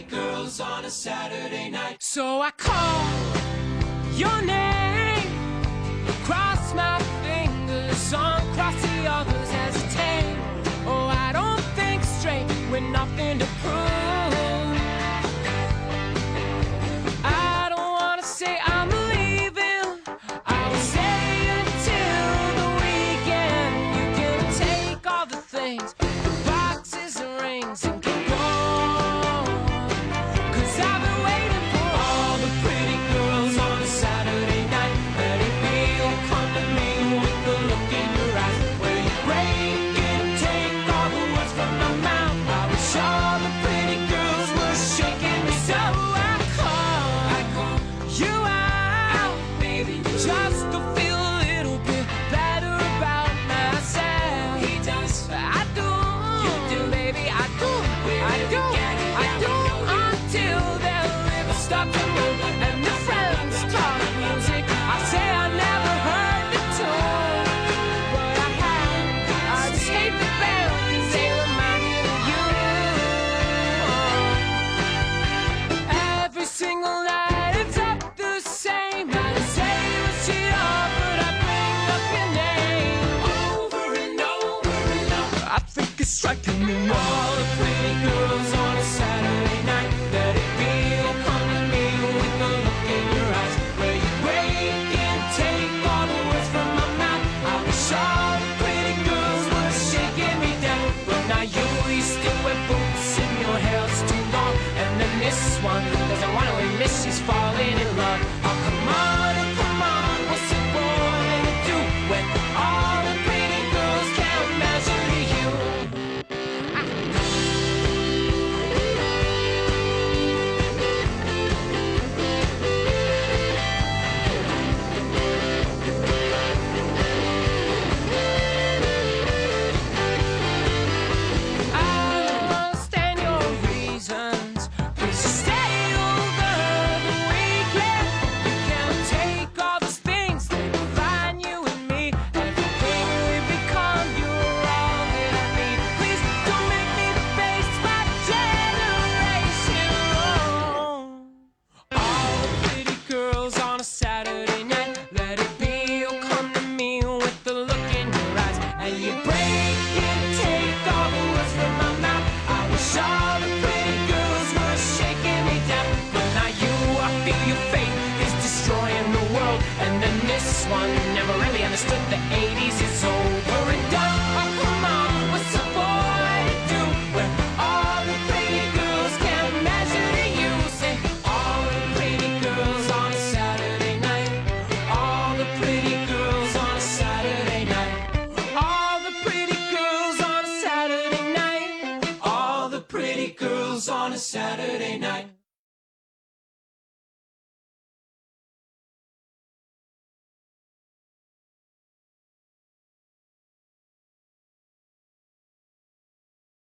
pretty girls on a Saturday night. So I call your name, cross my fingers, uncross the others, hesitate. Oh, I don't think straight with nothing to prove. I don't wanna say I'm leaving, I will stay until the weekend. You can take all the things, the boxes and rings, and keep going, 'cause I've been waiting for All the pretty girls on a Saturday night. Let it be, oh come to me with the look in your eyes, where you break and take all the words from my mouth. I wish all the pretty girls were shaking me so. I call you out, Baby, you just to feel a little bit better about myself. he does. I do, You do. baby, I do, We're I do, together, I yeah, do, we know you. until their lips start to move and the friends talk music. I say I never heard the tune, but I have. I just hate the band 'cause they remind me of you. Every single night it's up the same. I say what's it up, but I bring up your name Over and over and over. I think it's striking me now. All the pretty girls on a Saturday night. Let it be, oh come to me with the look in your eyes, where you break and take all the words from my mouth. I wish all the pretty girls were shaking me down, but now you still wear boots and your hair's too long. And then this one doesn't want to admit she's falling in love. Oh come on, what's a boy to do when all the pretty girls can't measure to you? I don't understand your reasons. Please just stay over the weekend. You can't take all those things that define you and me. Everything we become, you're all that I need. Please don't make me the face my generation. All the pretty girls on a Saturday night. Let it be, oh come to me with the look in your eyes, and you break and take all the words from my mouth. I wish all the pretty girls were shaking me down, but now you, I feel your fate is destroying the world. And then this one never really understood the 80s is over and done. Oh come on, what's a boy to do when all the pretty girls can't measure to you? Say all the pretty girls on a Saturday night. All the pretty girls on a Saturday night. All the pretty girls on a Saturday night. All the pretty girls on a Saturday night.